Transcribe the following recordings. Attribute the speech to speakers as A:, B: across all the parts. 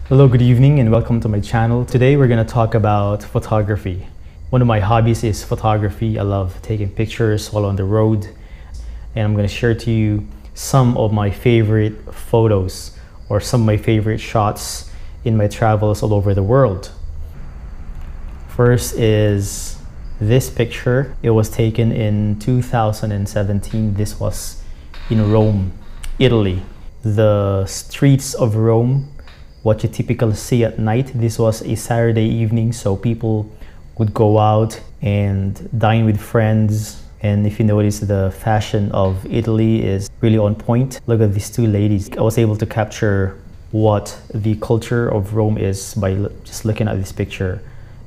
A: Hello, good evening, and welcome to my channel. Today we're going to talk about photography. One of my hobbies is photography. I love taking pictures while on the road, and I'm going to share to you some of my favorite photos or some of my favorite shots in my travels all over the world. First is this picture. It was taken in 2017. This was in Rome, Italy. The streets of Rome, what you typically see at night. This was a Saturday evening, so people would go out and dine with friends. And if you notice, the fashion of Italy is really on point. Look at these two ladies. I was able to capture what the culture of Rome is by just looking at this picture.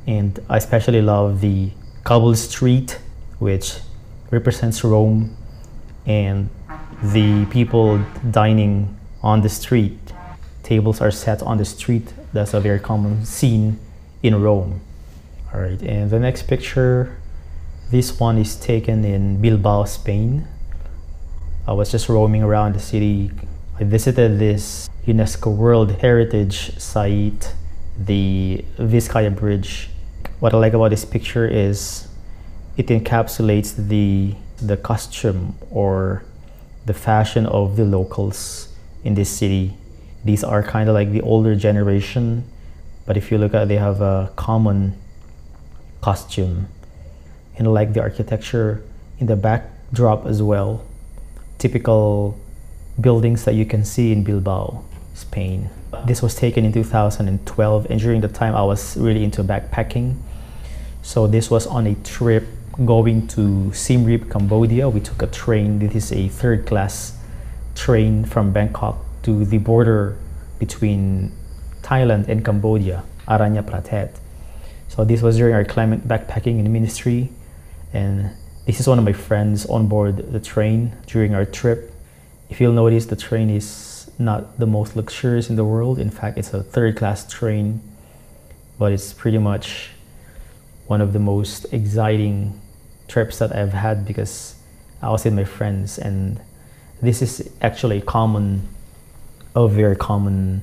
A: And I especially love the cobble street, which represents Rome, and the people dining on the street. Tables are set on the street. That's a very common scene in Rome. All right, and the next picture, this one is taken in Bilbao, Spain. I was just roaming around the city. I visited this UNESCO World Heritage Site, the Vizcaya Bridge. What I like about this picture is it encapsulates the costume or the fashion of the locals in this city. These are kind of like the older generation, but if you look at it, they have a common costume. And I like the architecture in the backdrop as well. Typical buildings that you can see in Bilbao, Spain. This was taken in 2012, and during the time I was really into backpacking. So this was on a trip going to Siem Reap, Cambodia. We took a train. This is a third-class train from Bangkok to the border between Thailand and Cambodia, Aranya Pratet. So this was during our climate backpacking in ministry, and this is one of my friends on board the train during our trip. If you'll notice, the train is not the most luxurious in the world. In fact, it's a third-class train, but it's pretty much one of the most exciting trips that I've had because I was with my friends, and this is actually a very common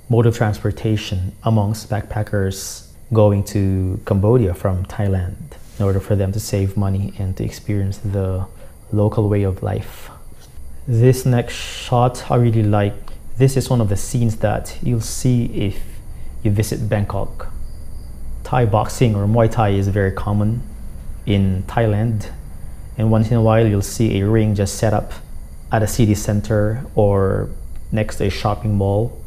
A: mode of transportation amongst backpackers going to Cambodia from Thailand in order for them to save money and to experience the local way of life. This next shot I really like. This is one of the scenes that you'll see if you visit Bangkok. Thai boxing or Muay Thai is very common in Thailand, and once in a while you'll see a ring just set up at a city center or next to a shopping mall.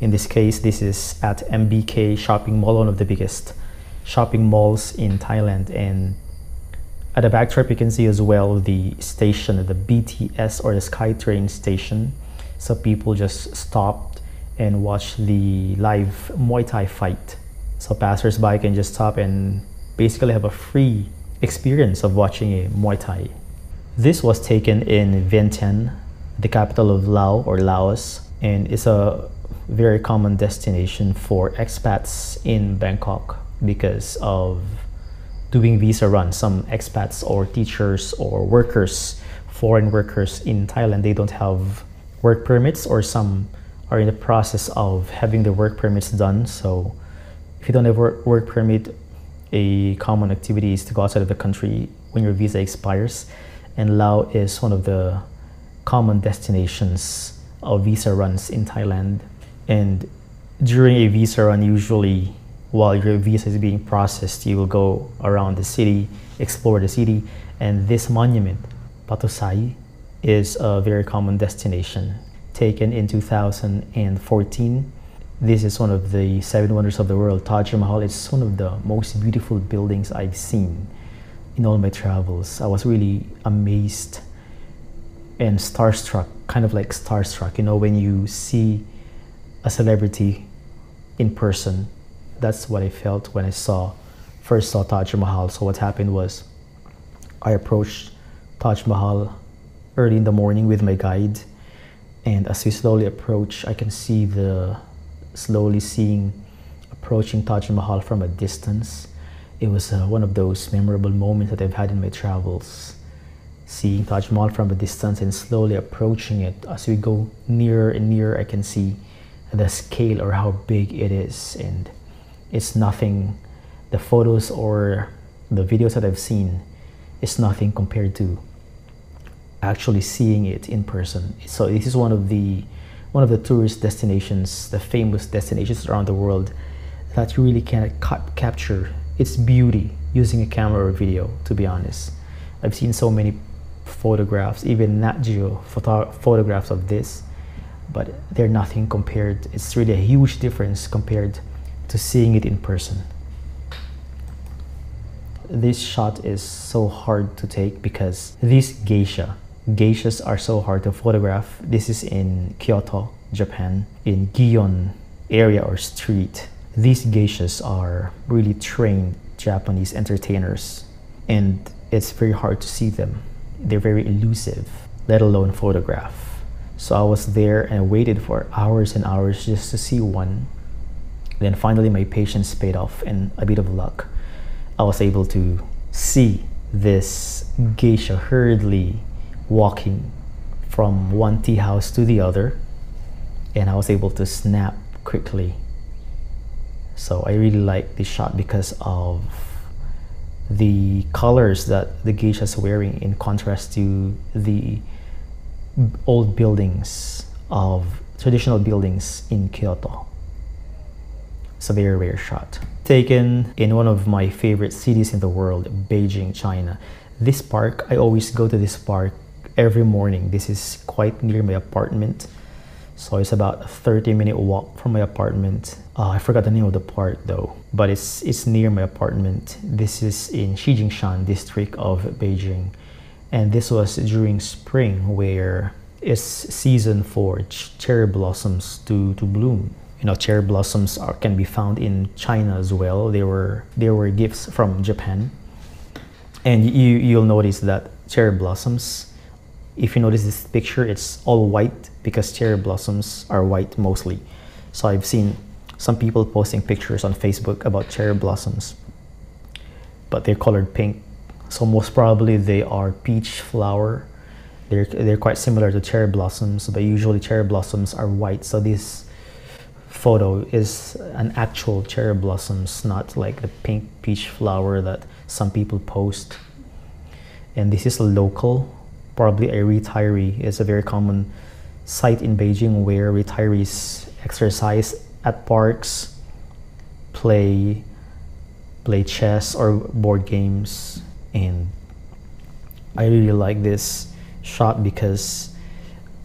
A: In this case, this is at MBK shopping mall, one of the biggest shopping malls in Thailand. And at the backdrop you can see as well the station, the BTS or the SkyTrain station. So people just stopped and watched the live Muay Thai fight. So passers-by can just stop and basically have a free experience of watching a Muay Thai. This was taken in Vientiane, the capital of Laos or Laos, and it's a very common destination for expats in Bangkok because of doing visa runs. Some expats or teachers or workers, foreign workers in Thailand, they don't have work permits, or some are in the process of having their work permits done. So if you don't have work permit, a common activity is to go outside of the country when your visa expires. And Laos is one of the common destinations of visa runs in Thailand. And during a visa run, usually while your visa is being processed, you will go around the city, explore the city. And this monument, Pathusai, is a very common destination, taken in 2014. This is one of the 7 wonders of the world, Taj Mahal. It's one of the most beautiful buildings I've seen in all my travels. I was really amazed and starstruck, kind of like starstruck, you know, when you see a celebrity in person. That's what I felt when I first saw Taj Mahal. So what happened was I approached Taj Mahal early in the morning with my guide, and as we slowly approach, I can see approaching Taj Mahal from a distance. It was one of those memorable moments that I've had in my travels. Seeing Taj Mahal from a distance and slowly approaching it. As we go nearer and nearer, I can see the scale or how big it is, and it's nothing. The photos or the videos that I've seen is nothing compared to actually seeing it in person. So this is one of the tourist destinations, the famous destinations around the world, that you really cannot capture its beauty using a camera or video, to be honest. I've seen so many photographs, even Nat Geo photographs of this, but they're nothing compared. It's really a huge difference compared to seeing it in person. This shot is so hard to take because these geishas are so hard to photograph. This is in Kyoto, Japan, in Gion area or street. These geishas are really trained Japanese entertainers, and it's very hard to see them. They're very elusive, let alone photograph. So I was there and waited for hours and hours just to see one. Then finally my patience paid off, and a bit of luck, I was able to see this geisha hurriedly walking from one tea house to the other, and I was able to snap quickly. So I really like this shot because of the colors that the geisha is wearing in contrast to the old buildings of traditional buildings in Kyoto. It's a very rare shot. Taken in one of my favorite cities in the world, Beijing, China. This park, I always go to this park every morning. This is quite near my apartment. So it's about a 30-minute walk from my apartment. I forgot the name of the park though, but it's near my apartment. This is in Shijingshan district of Beijing. And this was during spring, where it's season for cherry blossoms to bloom. You know, cherry blossoms can be found in China as well. They were gifts from Japan. And you'll notice that cherry blossoms, if you notice this picture, it's all white because cherry blossoms are white mostly. So I've seen some people posting pictures on Facebook about cherry blossoms, but they're colored pink. So most probably they are peach flower. They're quite similar to cherry blossoms, but usually cherry blossoms are white. So this photo is an actual cherry blossoms, not like the pink peach flower that some people post. And this is a local, probably a retiree. It's a very common sight in Beijing where retirees exercise at parks, play chess or board games. And I really like this shot because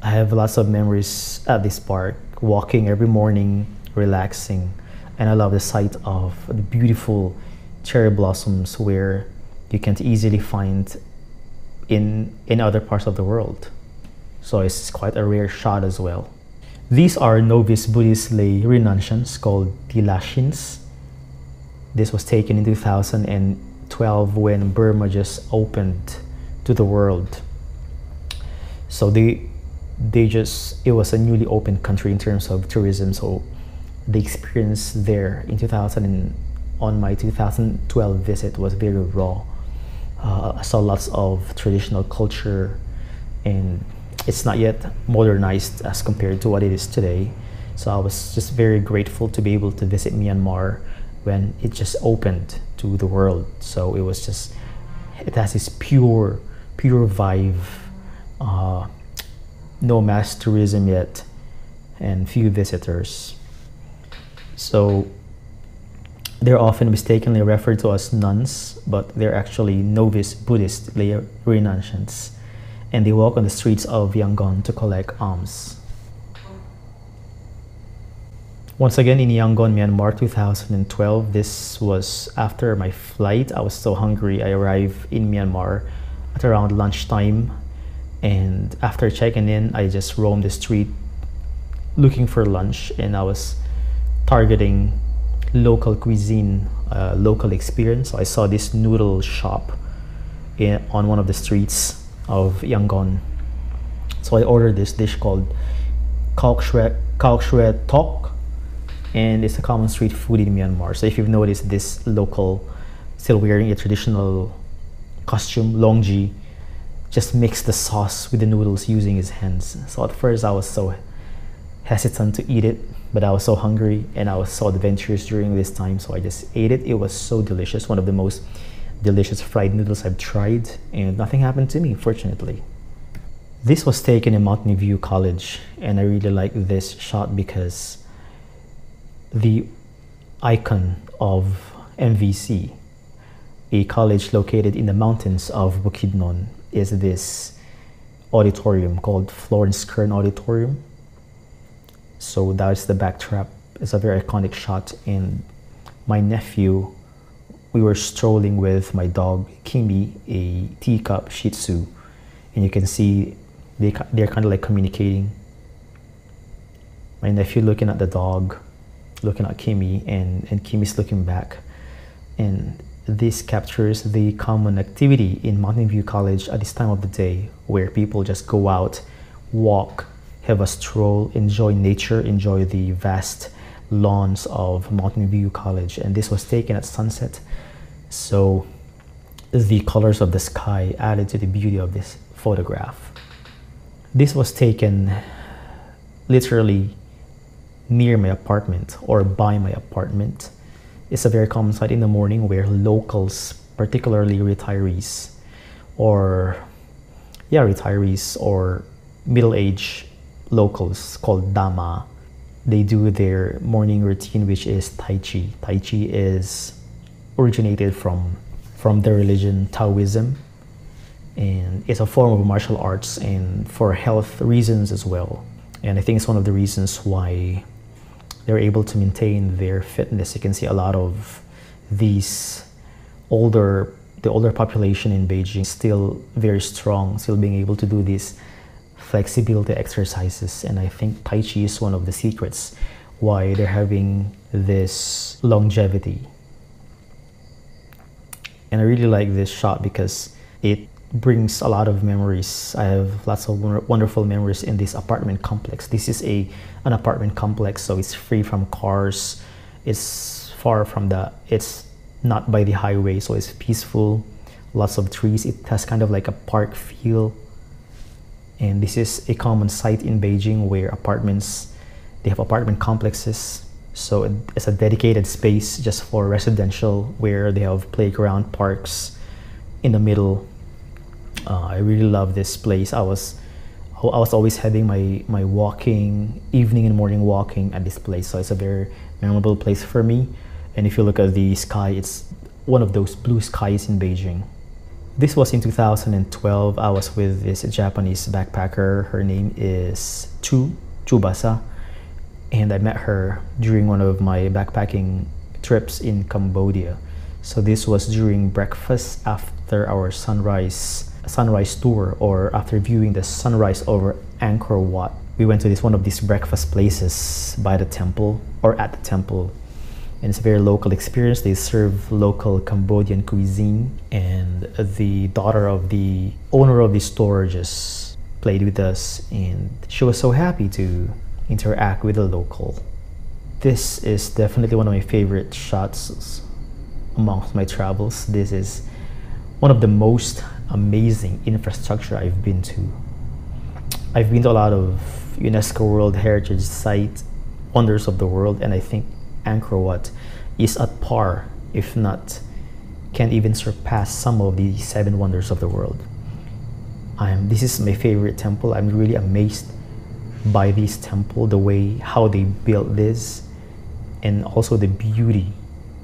A: I have lots of memories at this park, walking every morning, relaxing, and I love the sight of the beautiful cherry blossoms where you can't easily find in other parts of the world. So it's quite a rare shot as well. These are novice Buddhist lay renunciants called tilashins. This was taken in 2012 when Burma just opened to the world. So it was a newly opened country in terms of tourism. So the experience there in on my 2012 visit was very raw. I saw lots of traditional culture, and it's not yet modernized as compared to what it is today. So I was just very grateful to be able to visit Myanmar when it just opened to the world. So it has this pure vibe, no mass tourism yet, and few visitors. So they're often mistakenly referred to as nuns, but they're actually novice Buddhist lay renunciants, and they walk on the streets of Yangon to collect alms. Once again in Yangon, Myanmar, 2012. This was after my flight. I was so hungry. I arrived in Myanmar at around lunchtime, and after checking in, I just roamed the street looking for lunch, and I was targeting local cuisine, local experience. So I saw this noodle shop on one of the streets of Yangon. So I ordered this dish called Kok Shue Tok, and it's a common street food in Myanmar. So if you've noticed, this local still wearing a traditional costume, longji, just mixed the sauce with the noodles using his hands. So at first I was so hesitant to eat it but I was so hungry and I was so adventurous during this time, so I just ate it. It was so delicious, one of the most delicious fried noodles I've tried, and nothing happened to me, fortunately. This was taken in Mountain View College, and I really like this shot because the icon of MVC, a college located in the mountains of Bukidnon, is this auditorium called Florence Kern Auditorium. So that's the backdrop. It's a very iconic shot. And my nephew, we were strolling with my dog Kimi, a teacup Shih Tzu, and you can see they're kind of like communicating. My nephew looking at the dog, looking at Kimi, and Kimi's looking back. And this captures the common activity in Mountain View College at this time of the day, where people just go out, walk, have a stroll, enjoy nature, enjoy the vast lawns of Mountain View College. And this was taken at sunset, so the colors of the sky added to the beauty of this photograph. This was taken literally near my apartment or by my apartment. It's a very common sight in the morning where locals, particularly retirees or middle-aged locals called Dama, they do their morning routine, which is Tai Chi. Tai Chi is originated from the religion Taoism, and it's a form of martial arts and for health reasons as well. And I think it's one of the reasons why they're able to maintain their fitness. You can see a lot of the older population in Beijing still very strong, still being able to do these flexibility exercises. And I think Tai Chi is one of the secrets why they're having this longevity. And I really like this shot because it brings a lot of memories. I have lots of wonderful memories in this apartment complex. This is an apartment complex, so it's free from cars. It's it's not by the highway, so it's peaceful. Lots of trees. It has kind of like a park feel. And this is a common sight in Beijing where they have apartment complexes. So it's a dedicated space just for residential where they have playground, parks in the middle. I really love this place. I was always having my evening and morning walking at this place, so it's a very memorable place for me. And if you look at the sky, it's one of those blue skies in Beijing. This was in 2012. I was with this Japanese backpacker. Her name is Chubasa, and I met her during one of my backpacking trips in Cambodia. So this was during breakfast after our sunrise tour, or after viewing the sunrise over Angkor Wat. We went to one of these breakfast places by the temple, or at the temple, and it's a very local experience. They serve local Cambodian cuisine, and the daughter of the owner of the store just played with us, and she was so happy to interact with the local. This is definitely one of my favorite shots amongst my travels. This is one of the most amazing infrastructure I've been to. I've been to a lot of UNESCO World Heritage Site, wonders of the world, and I think Angkor Wat is at par, if not, can even surpass some of the 7 wonders of the world. This is my favorite temple. I'm really amazed by this temple, the way how they built this, and also the beauty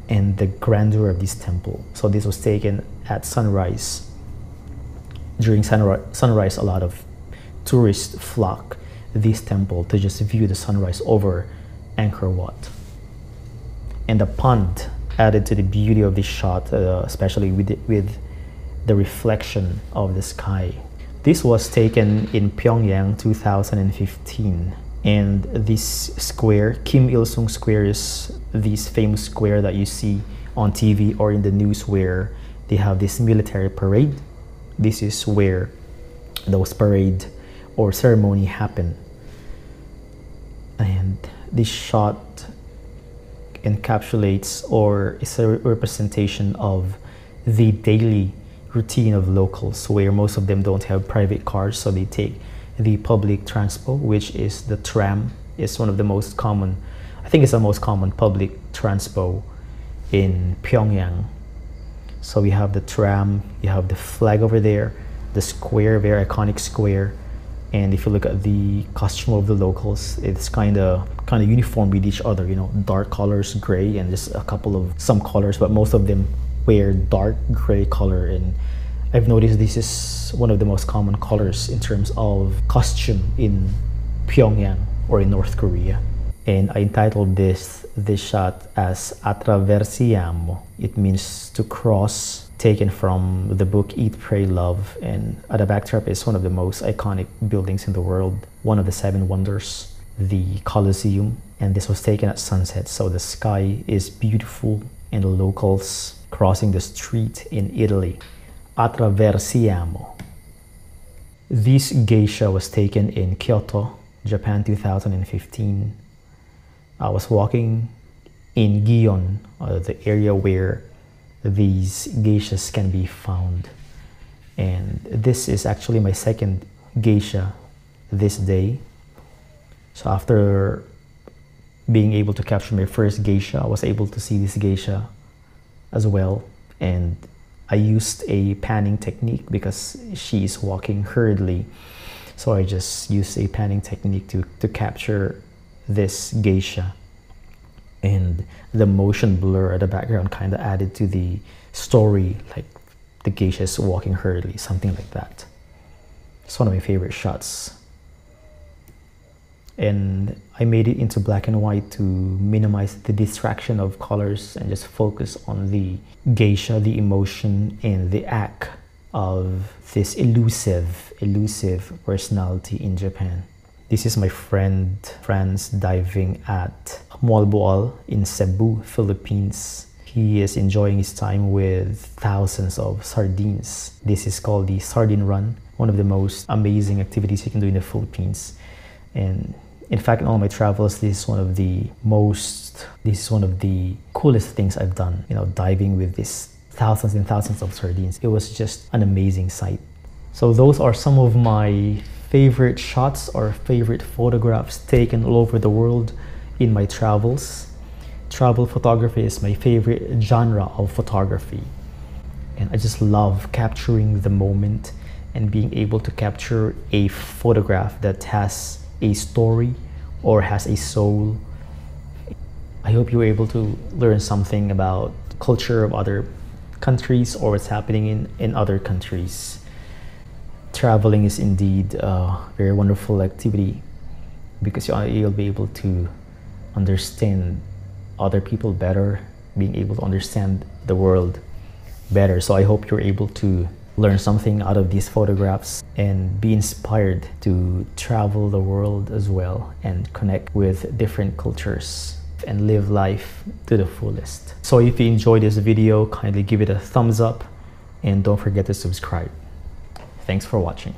A: and the grandeur of this temple. So this was taken at sunrise. During sunrise, a lot of tourists flock this temple to just view the sunrise over Angkor Wat. And the pond added to the beauty of this shot, especially with the reflection of the sky. This was taken in Pyongyang 2015. And this square, Kim Il-sung Square, is this famous square that you see on TV or in the news where they have this military parade. This is where those parade or ceremony happen. And this shot encapsulates or is a representation of the daily routine of locals, where most of them don't have private cars, so they take the public transport, which is the tram is one of the most common, I think it's the most common public transpo in Pyongyang. So we have the tram, you have the flag over there, the square, very iconic square. And if you look at the costume of the locals, it's kind of uniform with each other, you know, dark colors, gray, and just a couple of some colors, but most of them wear dark gray color. And I've noticed this is one of the most common colors in terms of costume in Pyongyang or in North Korea. And I entitled this shot as Attraversiamo. It means to cross, taken from the book Eat, Pray, Love. And at the backdrop is one of the most iconic buildings in the world, one of the 7 wonders, the Colosseum. And this was taken at sunset, so the sky is beautiful and the locals crossing the street in Italy. Attraversiamo. This geisha was taken in Kyoto, Japan, 2015. I was walking in Gion, the area where these geishas can be found. And this is actually my second geisha this day. So after being able to capture my first geisha, I was able to see this geisha as well. And I used a panning technique because she is walking hurriedly. So I just used a panning technique to capture this geisha. And the motion blur at the background kind of added to the story, like the geisha is walking hurriedly, something like that. It's one of my favorite shots. And I made it into black and white to minimize the distraction of colors and just focus on the geisha, the emotion, and the act of this elusive personality in Japan. This is my friend's diving at Moalboal in Cebu, Philippines. He is enjoying his time with thousands of sardines. This is called the sardine run, one of the most amazing activities you can do in the Philippines. And in fact, in all my travels, this is one of the coolest things I've done, you know, diving with these thousands and thousands of sardines. It was just an amazing sight. So those are some of my favorite shots or favorite photographs taken all over the world in my travels. Travel photography is my favorite genre of photography. And I just love capturing the moment and being able to capture a photograph that has a story or has a soul. I hope you were able to learn something about culture of other countries or what's happening in other countries. Traveling is indeed a very wonderful activity because you'll be able to understand other people better, being able to understand the world better. So I hope you're able to learn something out of these photographs and be inspired to travel the world as well and connect with different cultures and live life to the fullest. So if you enjoyed this video, kindly give it a thumbs up and don't forget to subscribe. Thanks for watching.